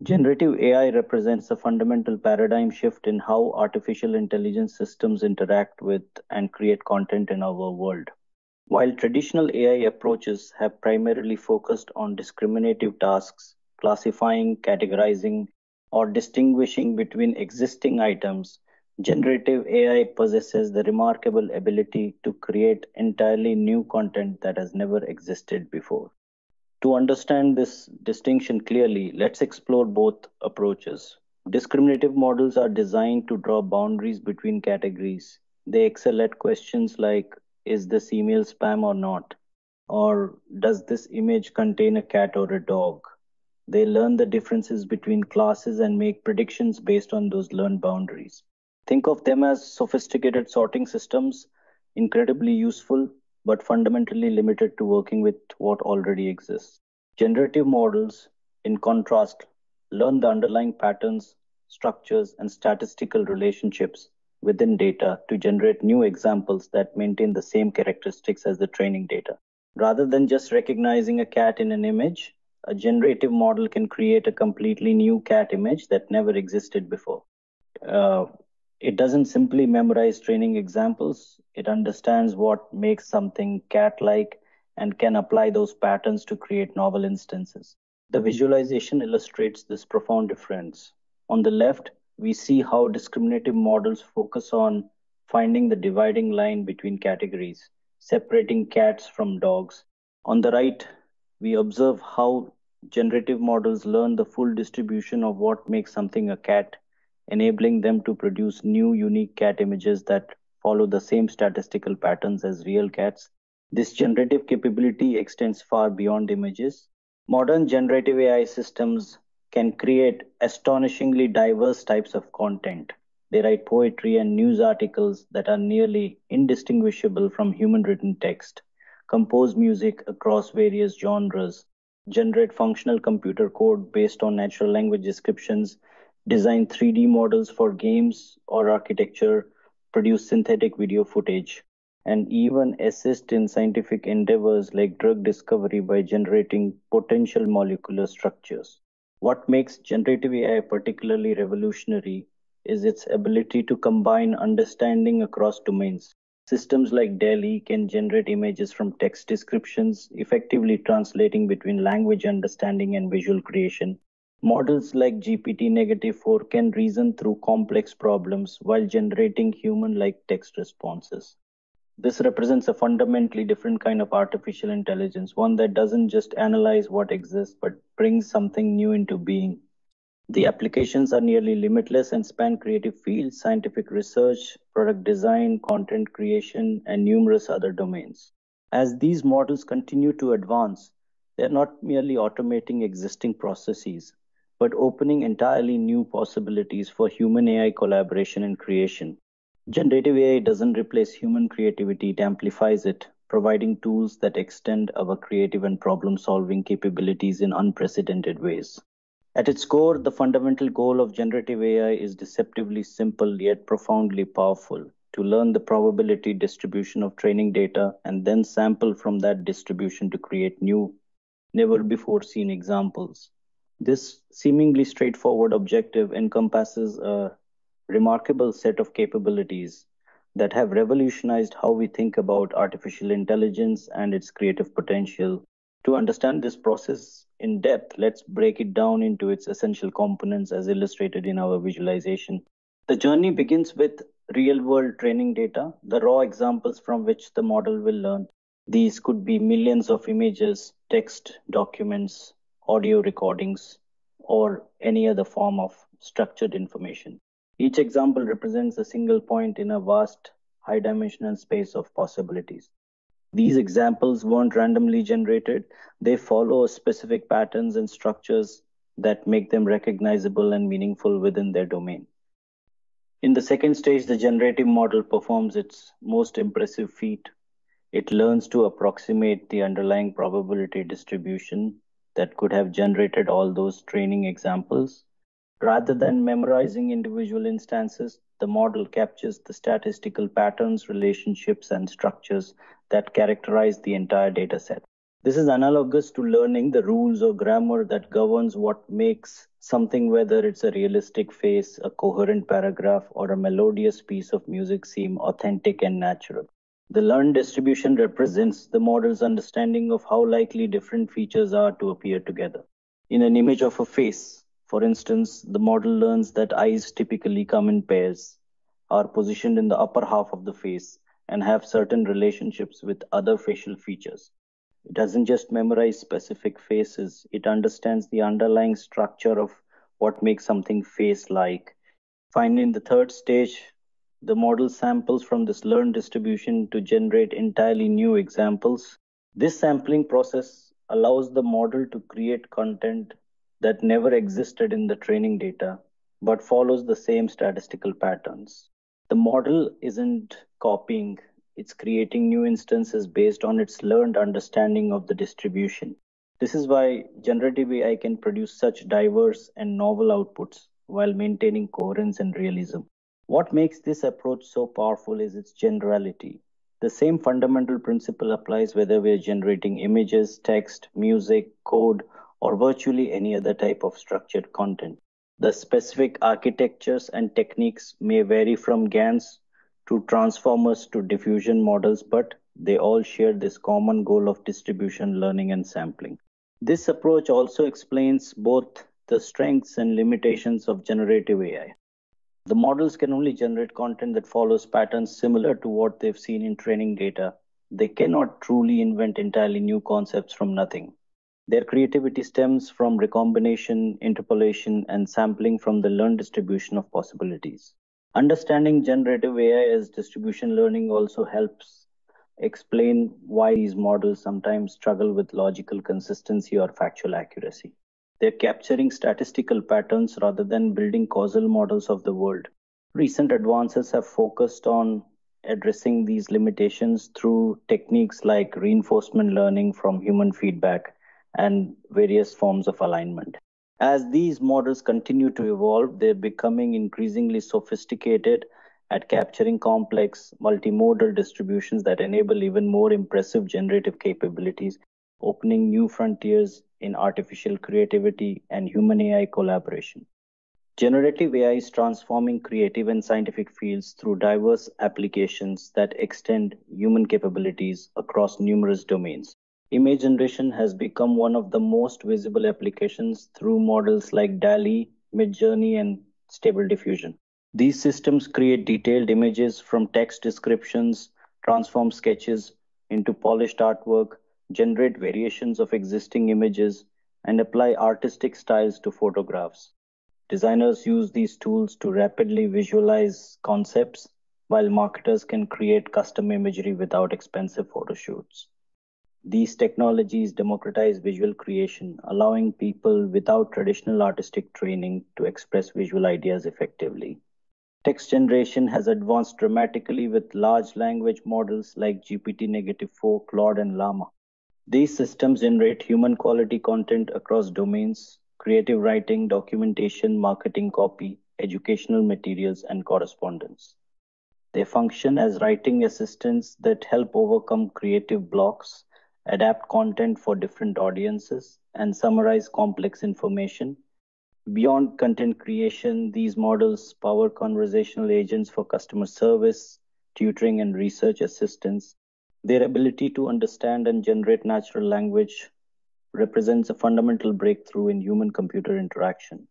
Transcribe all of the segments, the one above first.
Generative AI represents a fundamental paradigm shift in how artificial intelligence systems interact with and create content in our world. While traditional AI approaches have primarily focused on discriminative tasks, classifying, categorizing, or distinguishing between existing items, generative AI possesses the remarkable ability to create entirely new content that has never existed before. To understand this distinction clearly, let's explore both approaches. Discriminative models are designed to draw boundaries between categories. They excel at questions like, is this email spam or not? Or does this image contain a cat or a dog? They learn the differences between classes and make predictions based on those learned boundaries. Think of them as sophisticated sorting systems, incredibly useful, but fundamentally limited to working with what already exists. Generative models, in contrast, learn the underlying patterns, structures, and statistical relationships within data to generate new examples that maintain the same characteristics as the training data. Rather than just recognizing a cat in an image, a generative model can create a completely new cat image that never existed before. Uh, it doesn't simply memorize training examples, it understands what makes something cat like and can apply those patterns to create novel instances. The visualization illustrates this profound difference. On the left, we see how discriminative models focus on finding the dividing line between categories, separating cats from dogs. On the right, we observe how generative models learn the full distribution of what makes something a cat, enabling them to produce new unique cat images that follow the same statistical patterns as real cats. This generative capability extends far beyond images. Modern generative AI systems can create astonishingly diverse types of content. They write poetry and news articles that are nearly indistinguishable from human written text, compose music across various genres, generate functional computer code based on natural language descriptions, design 3D models for games or architecture, produce synthetic video footage, and even assist in scientific endeavors like drug discovery by generating potential molecular structures. What makes generative AI particularly revolutionary is its ability to combine understanding across domains. Systems like DALL-E can generate images from text descriptions, effectively translating between language understanding and visual creation. Models like GPT-4 can reason through complex problems while generating human-like text responses. This represents a fundamentally different kind of artificial intelligence, one that doesn't just analyze what exists, but brings something new into being. The applications are nearly limitless and span creative fields, scientific research, product design, content creation, and numerous other domains. As these models continue to advance, they're not merely automating existing processes, but opening entirely new possibilities for human AI collaboration and creation. Generative AI doesn't replace human creativity, it amplifies it, providing tools that extend our creative and problem solving capabilities in unprecedented ways. At its core, the fundamental goal of generative AI is deceptively simple yet profoundly powerful: to learn the probability distribution of training data and then sample from that distribution to create new, never before seen examples. This seemingly straightforward objective encompasses a remarkable set of capabilities that have revolutionized how we think about artificial intelligence and its creative potential. To understand this process in depth, let's break it down into its essential components as illustrated in our visualization. The journey begins with real world training data, the raw examples from which the model will learn. These could be millions of images, text, documents, audio recordings, or any other form of structured information. Each example represents a single point in a vast, high dimensional space of possibilities. These examples weren't randomly generated, they follow specific patterns and structures that make them recognizable and meaningful within their domain. In the second stage, the generative model performs its most impressive feat. It learns to approximate the underlying probability distribution that could have generated all those training examples. Rather than memorizing individual instances, the model captures the statistical patterns, relationships, and structures that characterize the entire dataset. This is analogous to learning the rules or grammar that governs what makes something, whether it's a realistic face, a coherent paragraph, or a melodious piece of music, seem authentic and natural. The learned distribution represents the model's understanding of how likely different features are to appear together. In an image of a face, for instance, the model learns that eyes typically come in pairs, are positioned in the upper half of the face, and have certain relationships with other facial features. It doesn't just memorize specific faces, it understands the underlying structure of what makes something face like. Finally, in the third stage, the model samples from this learned distribution to generate entirely new examples. This sampling process allows the model to create content that never existed in the training data, but follows the same statistical patterns. The model isn't copying, it's creating new instances based on its learned understanding of the distribution. This is why generative AI can produce such diverse and novel outputs while maintaining coherence and realism. What makes this approach so powerful is its generality. The same fundamental principle applies whether we are generating images, text, music, code, or virtually any other type of structured content. The specific architectures and techniques may vary from GANs to transformers to diffusion models, but they all share this common goal of distribution, learning, and sampling. This approach also explains both the strengths and limitations of generative AI. The models can only generate content that follows patterns similar to what they've seen in training data. They cannot truly invent entirely new concepts from nothing. Their creativity stems from recombination, interpolation, and sampling from the learned distribution of possibilities. Understanding generative AI as distribution learning also helps explain why these models sometimes struggle with logical consistency or factual accuracy. They're capturing statistical patterns rather than building causal models of the world. Recent advances have focused on addressing these limitations through techniques like reinforcement learning from human feedback and various forms of alignment. As these models continue to evolve, they're becoming increasingly sophisticated at capturing complex multimodal distributions that enable even more impressive generative capabilities, opening new frontiers in artificial creativity and human AI collaboration. Generative AI is transforming creative and scientific fields through diverse applications that extend human capabilities across numerous domains. Image generation has become one of the most visible applications through models like DALI, Midjourney, and Stable Diffusion. These systems create detailed images from text descriptions, transform sketches into polished artwork, generate variations of existing images, and apply artistic styles to photographs. Designers use these tools to rapidly visualize concepts, while marketers can create custom imagery without expensive photo shoots. These technologies democratize visual creation, allowing people without traditional artistic training to express visual ideas effectively. Text generation has advanced dramatically with large language models like GPT-4, Claude, and Llama. These systems generate human quality content across domains: creative writing, documentation, marketing copy, educational materials, and correspondence. They function as writing assistants that help overcome creative blocks, adapt content for different audiences, and summarize complex information. Beyond content creation, these models power conversational agents for customer service, tutoring, and research assistance. Their ability to understand and generate natural language represents a fundamental breakthrough in human computer interaction.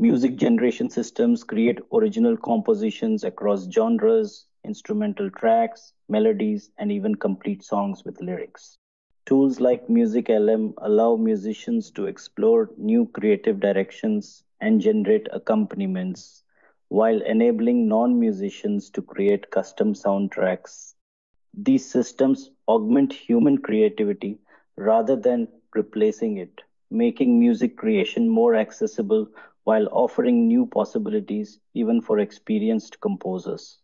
Music generation systems create original compositions across genres, instrumental tracks, melodies, and even complete songs with lyrics. Tools like Music LM allow musicians to explore new creative directions and generate accompaniments, while enabling non musicians to create custom soundtracks. These systems augment human creativity rather than replacing it, making music creation more accessible while offering new possibilities even for experienced composers.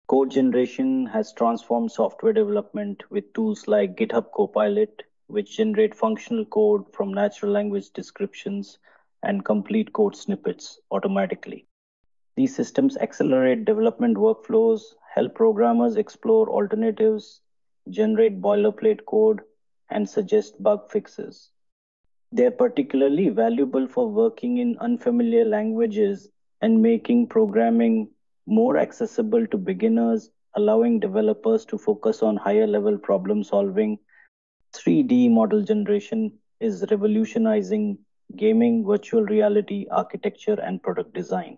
Code generation has transformed software development with tools like GitHub Copilot, which generate functional code from natural language descriptions and complete code snippets automatically. These systems accelerate development workflows, help programmers explore alternatives, generate boilerplate code, and suggest bug fixes. They are particularly valuable for working in unfamiliar languages and making programming more accessible to beginners, allowing developers to focus on higher level problem solving. 3D model generation is revolutionizing gaming, virtual reality, architecture, and product design.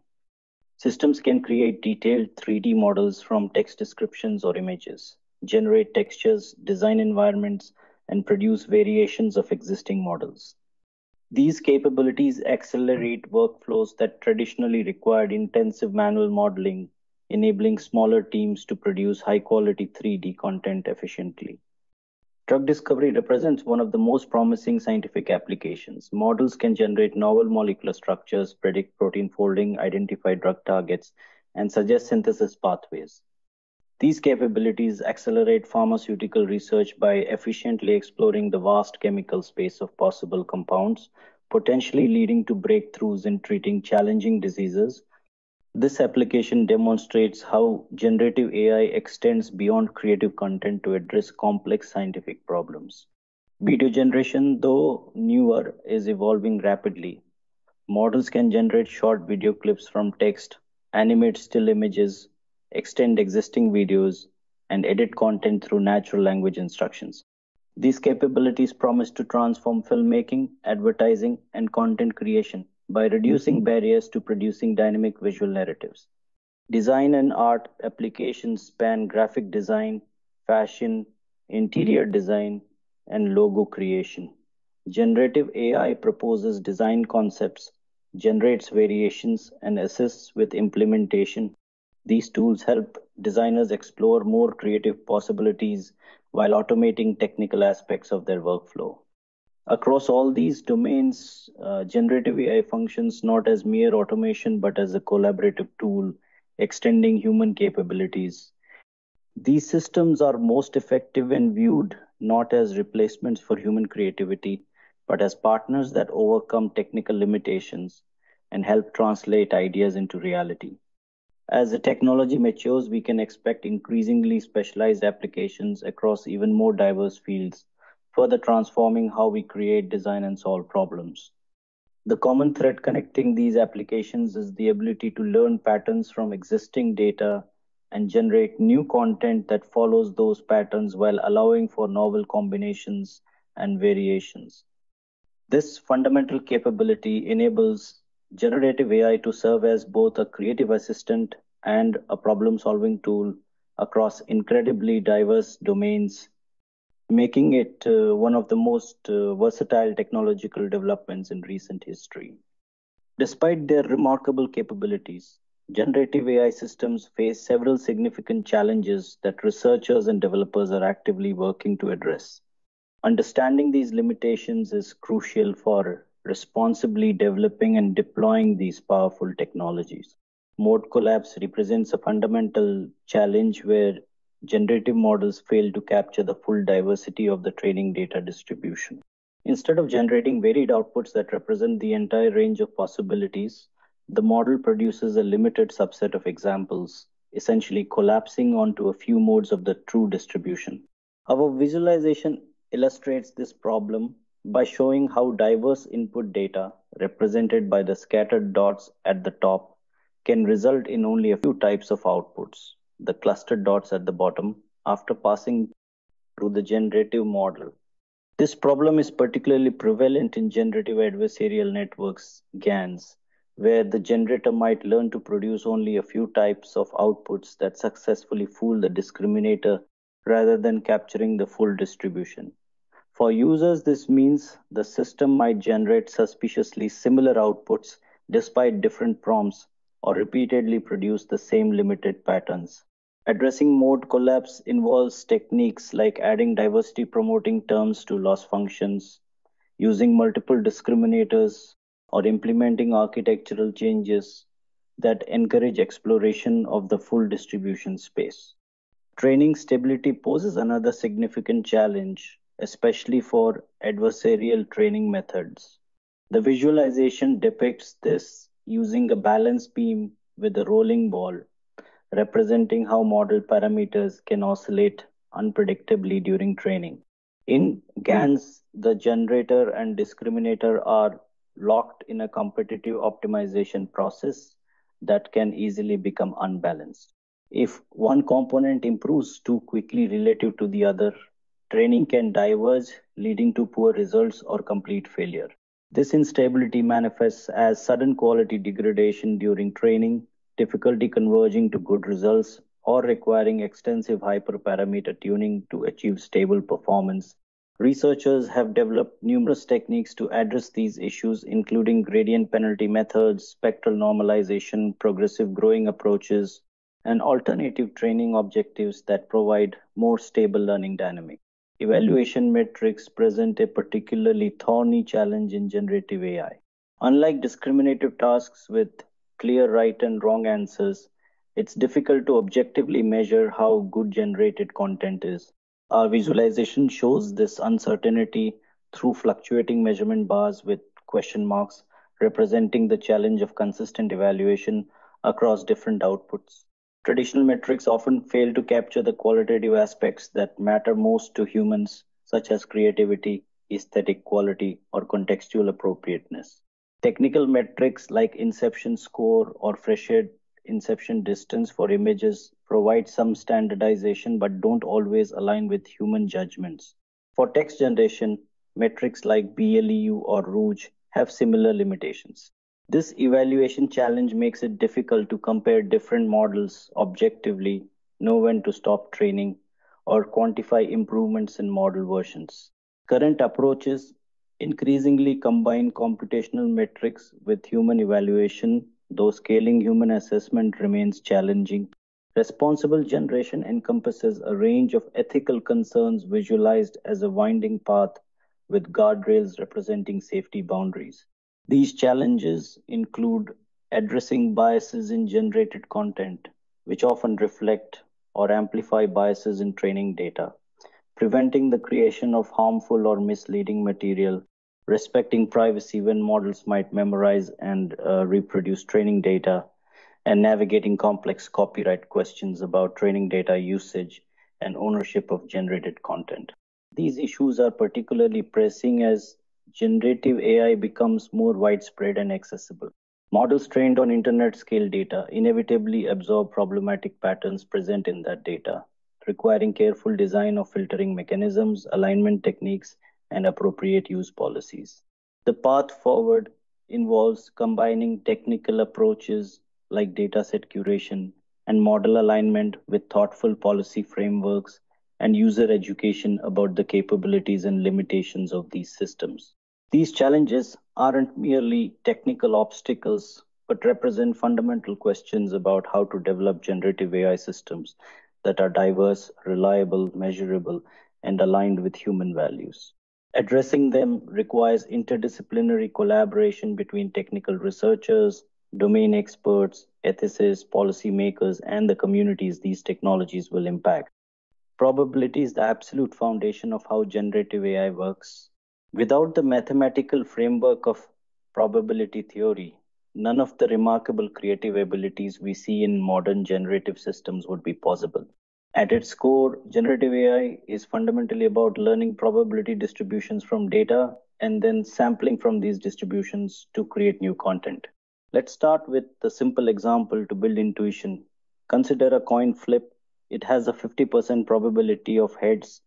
Systems can create detailed 3D models from text descriptions or images, generate textures, design environments, and produce variations of existing models. These capabilities accelerate workflows that traditionally required intensive manual modeling, enabling smaller teams to produce high quality 3D content efficiently. Drug discovery represents one of the most promising scientific applications. Models can generate novel molecular structures, predict protein folding, identify drug targets, and suggest synthesis pathways. These capabilities accelerate pharmaceutical research by efficiently exploring the vast chemical space of possible compounds, potentially leading to breakthroughs in treating challenging diseases. This application demonstrates how generative AI extends beyond creative content to address complex scientific problems. Video generation, though newer, is evolving rapidly. Models can generate short video clips from text, animate still images, extend existing videos, and edit content through natural language instructions. These capabilities promise to transform filmmaking, advertising, and content creation by reducing barriers to producing dynamic visual narratives. Design and art applications span graphic design, fashion, interior design, and logo creation. Generative AI proposes design concepts, generates variations, and assists with implementation. These tools help designers explore more creative possibilities while automating technical aspects of their workflow. Across all these domains, generative AI functions not as mere automation but as a collaborative tool extending human capabilities. These systems are most effective when viewed not as replacements for human creativity, but as partners that overcome technical limitations and help translate ideas into reality. As the technology matures, we can expect increasingly specialized applications across even more diverse fields, further transforming how we create, design, and solve problems. The common thread connecting these applications is the ability to learn patterns from existing data and generate new content that follows those patterns while allowing for novel combinations and variations. This fundamental capability enables generative AI to serve as both a creative assistant and a problem solving tool across incredibly diverse domains, making it one of the most versatile technological developments in recent history. Despite their remarkable capabilities, generative AI systems face several significant challenges that researchers and developers are actively working to address. Understanding these limitations is crucial for responsibly developing and deploying these powerful technologies. Mode collapse represents a fundamental challenge where generative models fail to capture the full diversity of the training data distribution. Instead of generating varied outputs that represent the entire range of possibilities, the model produces a limited subset of examples, essentially collapsing onto a few modes of the true distribution. Our visualization illustrates this problem by showing how diverse input data, represented by the scattered dots at the top, can result in only a few types of outputs, the clustered dots at the bottom, after passing through the generative model. This problem is particularly prevalent in generative adversarial networks, GANs, where the generator might learn to produce only a few types of outputs that successfully fool the discriminator rather than capturing the full distribution. For users, this means the system might generate suspiciously similar outputs despite different prompts or repeatedly produce the same limited patterns. Addressing mode collapse involves techniques like adding diversity promoting terms to loss functions, using multiple discriminators, or implementing architectural changes that encourage exploration of the full distribution space. Training stability poses another significant challenge, especially for adversarial training methods. The visualization depicts this using a balance beam with a rolling ball, representing how model parameters can oscillate unpredictably during training. In GANs, the generator and discriminator are locked in a competitive optimization process that can easily become unbalanced. If one component improves too quickly relative to the other, training can diverge, leading to poor results or complete failure. This instability manifests as sudden quality degradation during training, difficulty converging to good results, or requiring extensive hyperparameter tuning to achieve stable performance. Researchers have developed numerous techniques to address these issues, including gradient penalty methods, spectral normalization, progressive growing approaches, and alternative training objectives that provide more stable learning dynamics. Evaluation metrics present a particularly thorny challenge in generative AI. Unlike discriminative tasks with clear right and wrong answers, it's difficult to objectively measure how good generated content is. Our visualization shows this uncertainty through fluctuating measurement bars with question marks, representing the challenge of consistent evaluation across different outputs. Traditional metrics often fail to capture the qualitative aspects that matter most to humans, such as creativity, aesthetic quality, or contextual appropriateness. Technical metrics like inception score or threshold inception distance for images provide some standardization but don't always align with human judgments. For text generation, metrics like BLEU or Rouge have similar limitations. This evaluation challenge makes it difficult to compare different models objectively, know when to stop training, or quantify improvements in model versions. Current approaches increasingly combine computational metrics with human evaluation, though scaling human assessment remains challenging. Responsible generation encompasses a range of ethical concerns visualized as a winding path with guardrails representing safety boundaries. These challenges include addressing biases in generated content, which often reflect or amplify biases in training data, preventing the creation of harmful or misleading material, respecting privacy when models might memorize and reproduce training data, and navigating complex copyright questions about training data usage and ownership of generated content. These issues are particularly pressing as generative AI becomes more widespread and accessible. Models trained on internet scale data inevitably absorb problematic patterns present in that data, requiring careful design of filtering mechanisms, alignment techniques, and appropriate use policies. The path forward involves combining technical approaches like dataset curation and model alignment with thoughtful policy frameworks and user education about the capabilities and limitations of these systems. These challenges aren't merely technical obstacles, but represent fundamental questions about how to develop generative AI systems that are diverse, reliable, measurable, and aligned with human values. Addressing them requires interdisciplinary collaboration between technical researchers, domain experts, ethicists, policymakers, and the communities these technologies will impact. Probability is the absolute foundation of how generative AI works. Without the mathematical framework of probability theory, none of the remarkable creative abilities we see in modern generative systems would be possible. At its core, generative AI is fundamentally about learning probability distributions from data and then sampling from these distributions to create new content. Let's start with the simple example to build intuition. Consider a coin flip. It has a 50% probability of heads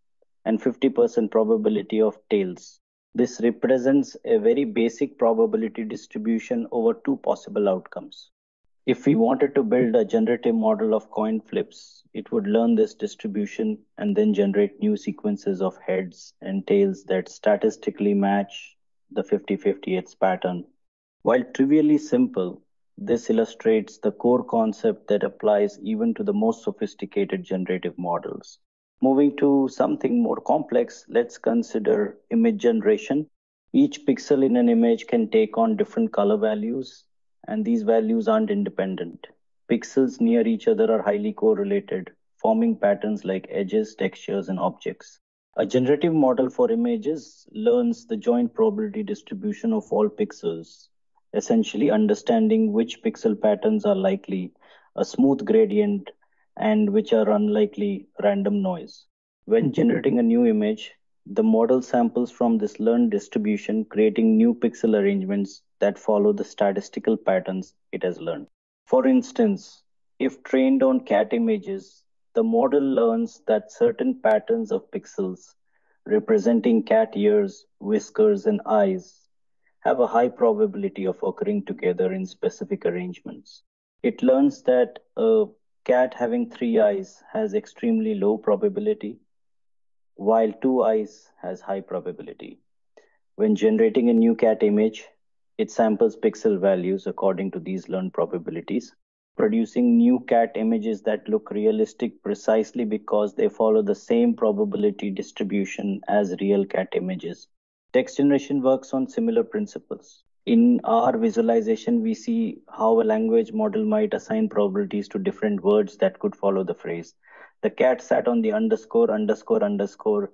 and 50% probability of tails. This represents a very basic probability distribution over two possible outcomes. If we wanted to build a generative model of coin flips, it would learn this distribution and then generate new sequences of heads and tails that statistically match the 50/50 pattern. While trivially simple, this illustrates the core concept that applies even to the most sophisticated generative models. Moving to something more complex, let's consider image generation. Each pixel in an image can take on different color values, and these values aren't independent. Pixels near each other are highly correlated, forming patterns like edges, textures, and objects. A generative model for images learns the joint probability distribution of all pixels, essentially understanding which pixel patterns are likely, a smooth gradient, and which are unlikely random noise. When generating a new image, The model samples from this learned distribution, creating new pixel arrangements that follow the statistical patterns it has learned. For instance, if trained on cat images, the model learns that certain patterns of pixels representing cat ears, whiskers, and eyes have a high probability of occurring together in specific arrangements. It learns that a cat having three eyes has extremely low probability, while two eyes has high probability. When generating a new cat image, it samples pixel values according to these learned probabilities, producing new cat images that look realistic precisely because they follow the same probability distribution as real cat images. Text generation works on similar principles. In our visualization, we see how a language model might assign probabilities to different words that could follow the phrase. The cat sat on the underscore, underscore, underscore.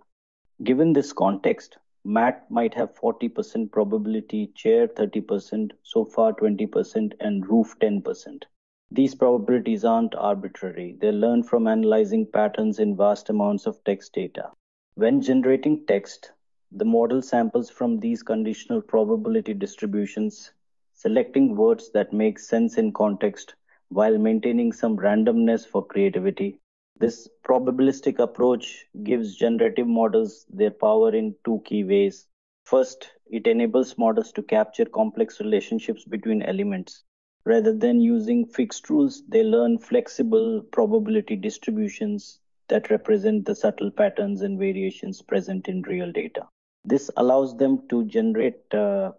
Given this context, Matt might have 40% probability, chair 30%, sofa 20%, and roof 10%. These probabilities aren't arbitrary. They learn from analyzing patterns in vast amounts of text data. When generating text, the model samples from these conditional probability distributions, selecting words that make sense in context while maintaining some randomness for creativity. This probabilistic approach gives generative models their power in two key ways. First, it enables models to capture complex relationships between elements. Rather than using fixed rules, they learn flexible probability distributions that represent the subtle patterns and variations present in real data. This allows them to generate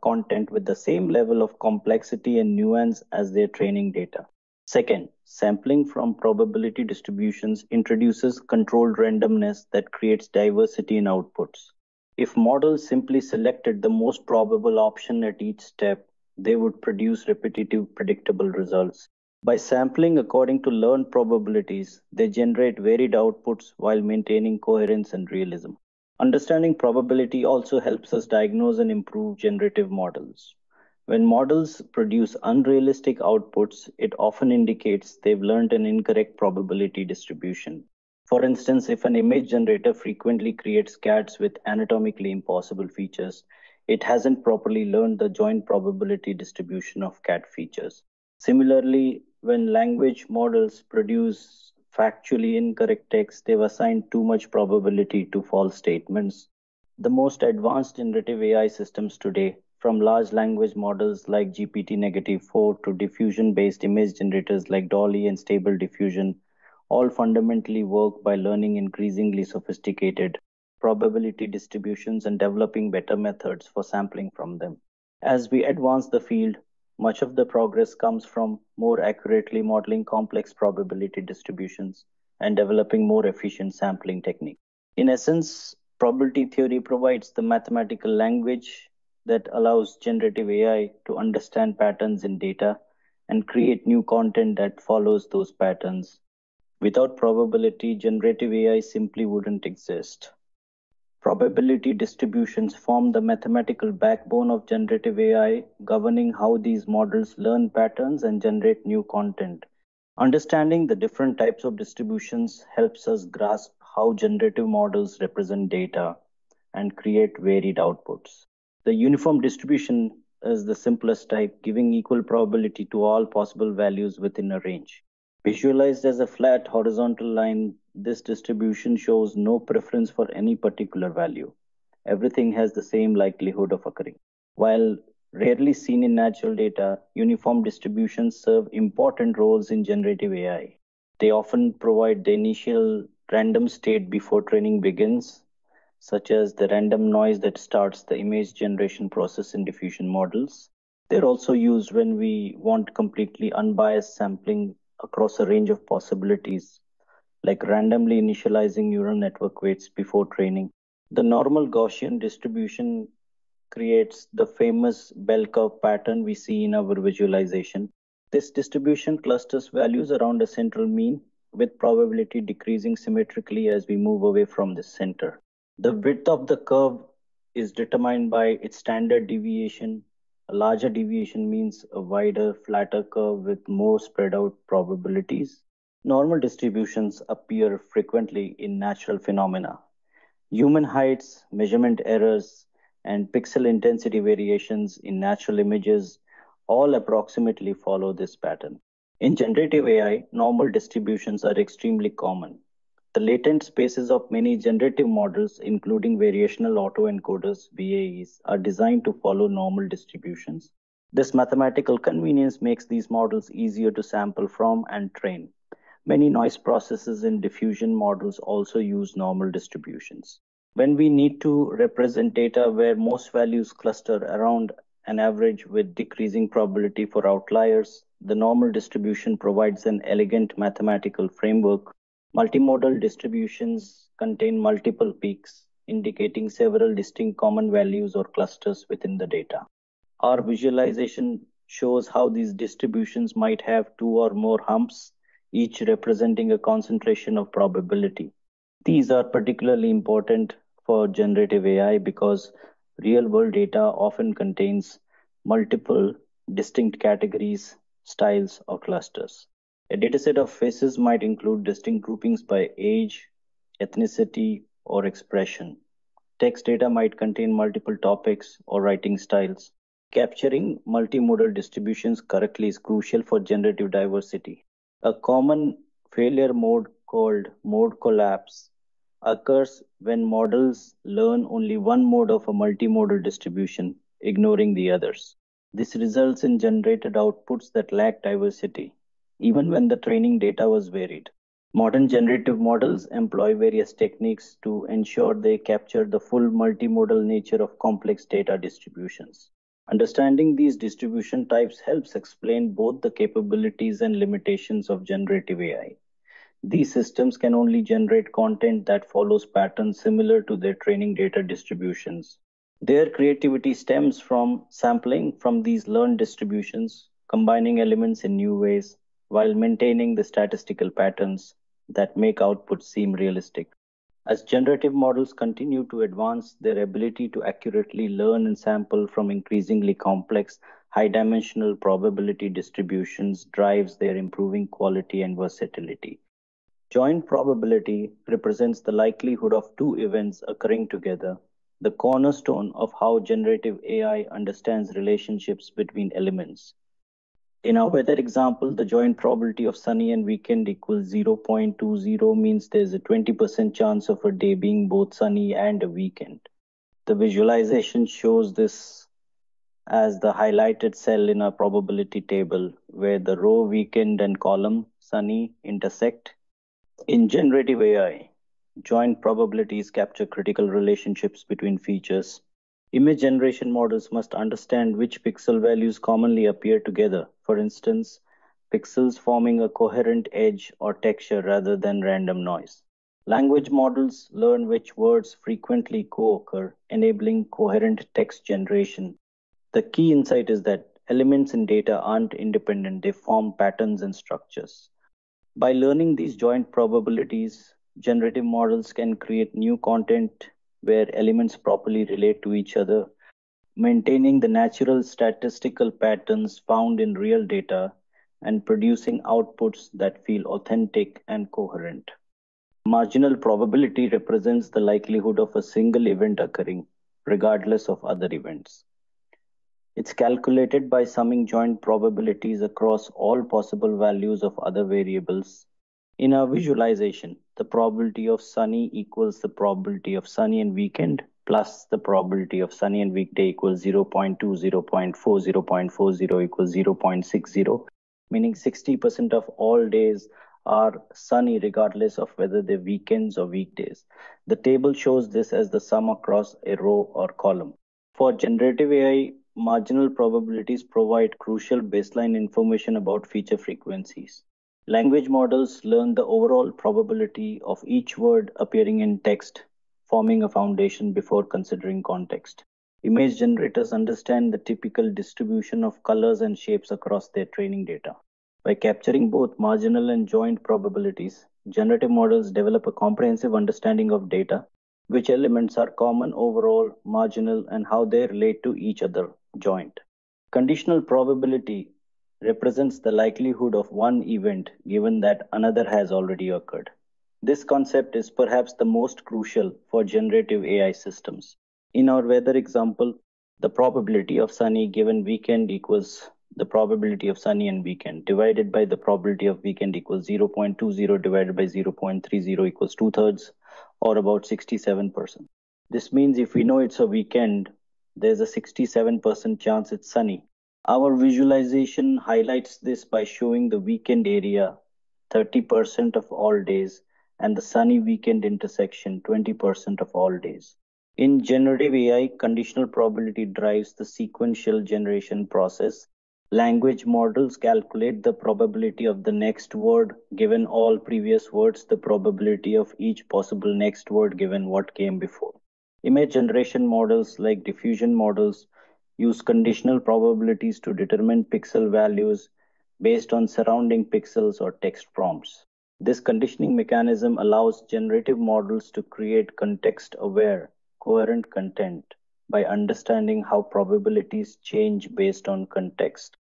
content with the same level of complexity and nuance as their training data. Second, sampling from probability distributions introduces controlled randomness that creates diversity in outputs. If models simply selected the most probable option at each step, they would produce repetitive, predictable results. By sampling according to learned probabilities, they generate varied outputs while maintaining coherence and realism. Understanding probability also helps us diagnose and improve generative models. When models produce unrealistic outputs, it often indicates they've learned an incorrect probability distribution. For instance, if an image generator frequently creates cats with anatomically impossible features, it hasn't properly learned the joint probability distribution of cat features. Similarly, when language models produce factually incorrect text, they've assigned too much probability to false statements. The most advanced generative AI systems today, from large language models like GPT-4 to diffusion-based image generators like Dolly and Stable Diffusion, all fundamentally work by learning increasingly sophisticated probability distributions and developing better methods for sampling from them. As we advance the field, much of the progress comes from more accurately modeling complex probability distributions and developing more efficient sampling techniques. In essence, probability theory provides the mathematical language that allows generative AI to understand patterns in data and create new content that follows those patterns. Without probability, generative AI simply wouldn't exist. Probability distributions form the mathematical backbone of generative AI, governing how these models learn patterns and generate new content. Understanding the different types of distributions helps us grasp how generative models represent data and create varied outputs. The uniform distribution is the simplest type, giving equal probability to all possible values within a range. Visualized as a flat horizontal line, this distribution shows no preference for any particular value. Everything has the same likelihood of occurring. While rarely seen in natural data, uniform distributions serve important roles in generative AI. They often provide the initial random state before training begins, such as the random noise that starts the image generation process in diffusion models. They're also used when we want completely unbiased sampling across a range of possibilities, like randomly initializing neural network weights before training. The normal Gaussian distribution creates the famous bell curve pattern we see in our visualization. This distribution clusters values around a central mean, with probability decreasing symmetrically as we move away from the center. The width of the curve is determined by its standard deviation. A larger deviation means a wider, flatter curve with more spread out probabilities. Normal distributions appear frequently in natural phenomena. Human heights, measurement errors, and pixel intensity variations in natural images all approximately follow this pattern. In generative AI, normal distributions are extremely common. The latent spaces of many generative models, including variational autoencoders (VAEs), are designed to follow normal distributions. This mathematical convenience makes these models easier to sample from and train. Many noise processes in diffusion models also use normal distributions. When we need to represent data where most values cluster around an average with decreasing probability for outliers, the normal distribution provides an elegant mathematical framework. Multimodal distributions contain multiple peaks, indicating several distinct common values or clusters within the data. Our visualization shows how these distributions might have two or more humps, each representing a concentration of probability. These are particularly important for generative AI because real world data often contains multiple distinct categories, styles, or clusters. A dataset of faces might include distinct groupings by age, ethnicity, or expression. Text data might contain multiple topics or writing styles. Capturing multimodal distributions correctly is crucial for generative diversity. A common failure mode called mode collapse occurs when models learn only one mode of a multimodal distribution, ignoring the others. This results in generated outputs that lack diversity, even when the training data was varied. Modern generative models employ various techniques to ensure they capture the full multimodal nature of complex data distributions. Understanding these distribution types helps explain both the capabilities and limitations of generative AI. These systems can only generate content that follows patterns similar to their training data distributions. Their creativity stems from sampling from these learned distributions, combining elements in new ways, while maintaining the statistical patterns that make outputs seem realistic. As generative models continue to advance, their ability to accurately learn and sample from increasingly complex, high dimensional probability distributions drives their improving quality and versatility. Joint probability represents the likelihood of two events occurring together, the cornerstone of how generative AI understands relationships between elements. In our weather example, the joint probability of sunny and weekend equals 0.20 means there's a 20% chance of a day being both sunny and a weekend. The visualization shows this as the highlighted cell in a probability table where the row weekend and column sunny intersect. In generative AI, joint probabilities capture critical relationships between features. Image generation models must understand which pixel values commonly appear together, for instance, pixels forming a coherent edge or texture rather than random noise. Language models learn which words frequently co occur, enabling coherent text generation. The key insight is that elements in data aren't independent, they form patterns and structures. By learning these joint probabilities, generative models can create new content where elements properly relate to each other, maintaining the natural statistical patterns found in real data and producing outputs that feel authentic and coherent. Marginal probability represents the likelihood of a single event occurring, regardless of other events. It's calculated by summing joint probabilities across all possible values of other variables. In our visualization, the probability of sunny equals the probability of sunny and weekend plus the probability of sunny and weekday equals 0.2, 0.4, 0.40 equals 0.60, meaning 60% of all days are sunny regardless of whether they're weekends or weekdays. The table shows this as the sum across a row or column. For generative AI, marginal probabilities provide crucial baseline information about feature frequencies. Language models learn the overall probability of each word appearing in text, forming a foundation before considering context. Image generators understand the typical distribution of colors and shapes across their training data. By capturing both marginal and joint probabilities, generative models develop a comprehensive understanding of data, which elements are common overall, marginal, and how they relate to each other, joint. Conditional probability represents the likelihood of one event given that another has already occurred. This concept is perhaps the most crucial for generative AI systems. In our weather example, the probability of sunny given weekend equals the probability of sunny and weekend divided by the probability of weekend equals 0.20 divided by 0.30 equals two-thirds, or about 67%. This means if we know it's a weekend, there's a 67% chance it's sunny. Our visualization highlights this by showing the weekend area 30% of all days and the sunny weekend intersection 20% of all days. In generative AI, conditional probability drives the sequential generation process. Language models calculate the probability of the next word given all previous words, the probability of each possible next word given what came before. Image generation models like diffusion models use conditional probabilities to determine pixel values based on surrounding pixels or text prompts. This conditioning mechanism allows generative models to create context aware, coherent content by understanding how probabilities change based on context.